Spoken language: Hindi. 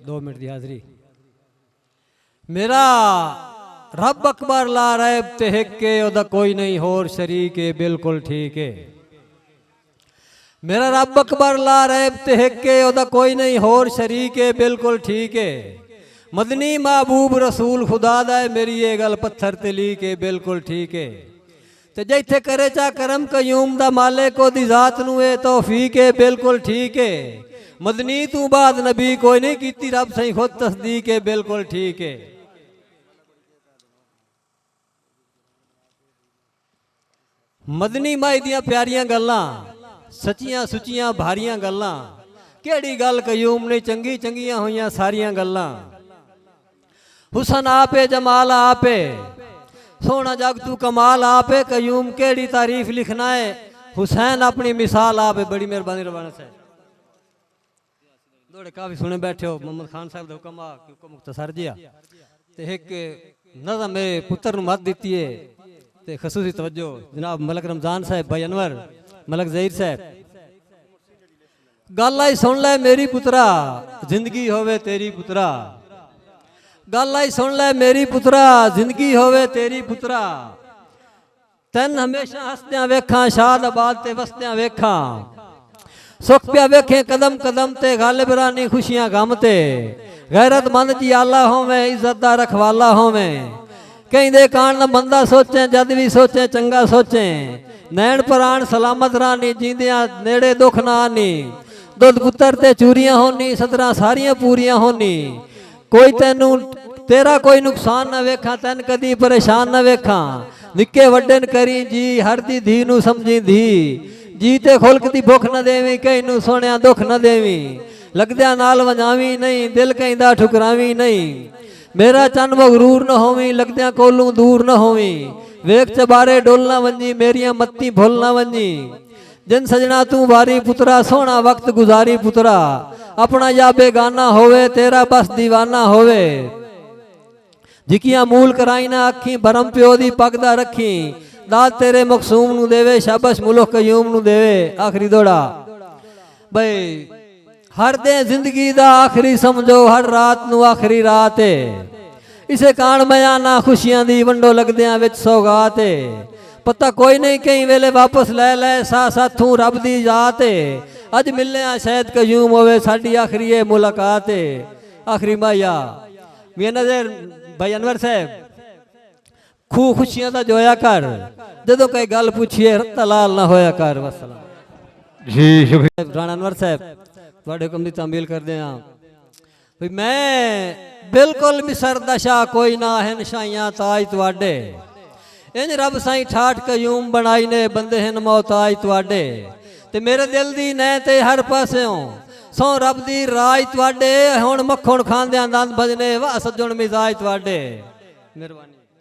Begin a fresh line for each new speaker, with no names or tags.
2 मिनट की हाजरी। मेरा रब अकबर ला रैब ते हिक्के ओदा कोई नहीं होर शरीक है बिल्कुल ठीक है। मेरा रब अकबर ला रैब ते हिक्के ओदा कोई नहीं होर शरीक है बिल्कुल ठीक है। मदनी महबूब रसूल खुदा दा है मेरी ये गल पत्थर ते लीक है बिल्कुल ठीक है। ते जिथे करे चा करम कयूम दा मालिक ओदी जात नू ए तौफीक है बिल्कुल ठीक है। मदनी तू बाद नबी कोई नहीं कीती रब सही खुद तस्दीक है बिल्कुल ठीक है। मदनी माई दियां प्यारियां गल्लां सच्चियां सुचियां भारियां गल्लां केड़ी गल कयूम ने चंगी चंगियां होइयां सारियां गल्लां। हुसन आपे जमाल आपे सोना जग तू कमाल आपे कयूम केड़ी तारीफ लिखना है हुसैन अपनी मिसाल आपे। बड़ी मेहरबानी रवाना साहब दौड़े काफी सुने बैठे हो मोहम्मद खान साहब हुक्म आ मुख्तसर जिया ते एक नज़म मेरे पुत्र नू मत दी है ते खसूसी तवज्जो जनाब मलक रमजान साहब भाई अनवर मलक ज़हीर साहब गल आई सुन ले मेरी पुत्रा जिंदगी होवे तेरी पुत्रा। गल आई सुन ले मेरी पुत्रा जिंदगी होवे तेरी पुत्रा। तैन हमेशा हसदियां वेखां शाद आबाद ते वसदियां वेखां सुख पिया वेखे कदम कदम ते गालिब रानी खुशियां गम ते गैरतमंद जी आला होवे इज्जत दा रखवाला होवे। कहते कान बंदा सोचे जद भी सोचे चंगा सोचे नैन प्राण सलामत रानी जींदियां नेड़े दुख ना आनी। दुध पुत्र ते चूरियां होनी सदरां सारियां पूरियां होनी। कोई तेनू तेरा कोई नुकसान ना वेखा तैन कदी परेशान ना वेखा। निक्के वड्डे न करी जी हर दी धी नू समझी धी जी ते खुलक दी भुख न देवी कहीं नू सोनिया दुख न देवी। लगद्या नाल वजावी नहीं दिल कहीं ठुकरावी नहीं। मेरा चन मगरूर न होवी लगद्या कोलू दूर न होवी। वेख चबारे डोल ना वंजी मेरिया मत्ती भुल ना वंजी। जिन सजना तू वारी पुत्रा सोना वक्त गुजारी पुत्रा। अपना या बेगाना होवे तेरा बस दीवाना होवे। जिकिया मूल कराई ना अखी भरम प्यो दी पगदा रखी। दाद तेरे मकसूम नू देवे शाबश मुल्क कयूम नू देवे। आखिरी दौड़ा भाई हर दे जिंदगी दा आखिरी समझो हर रात नू आखिरी रात है। इसे कान मया ना खुशियां दी वंडो लगदियां विच सौगात है। पता कोई नहीं कई वेले वापस ले ले सा साथू रब दी जात है। अज मिलने शायद कयूम होवे साडी आखिरी मुलाकात है। आखिरी माया मियां नज़र भाई अनवर साहब खूह खुशियां दा जोया कर जदों कोई गल पूछिए रत्ता लाल ना होया कर। वसलाम जी शुक्रिया राणा अनवर साहब थोड़े हुक्म की तामील करते हैं भाई मैं बिल्कुल मिसर दशा कोई ना है नशाइयां ताज तुआडे। इंज रब साई ठाठ कयूम बनाई ने बंदे हैं मोहताज तुआडे। ते मेरे दिल दी नै ते हर पास्यों सौ रब दी राज तुआडे। हुण मक्खण खांदियां दंद भजने वाह सज्जण मिजाज तुआडे। मेहरबानी।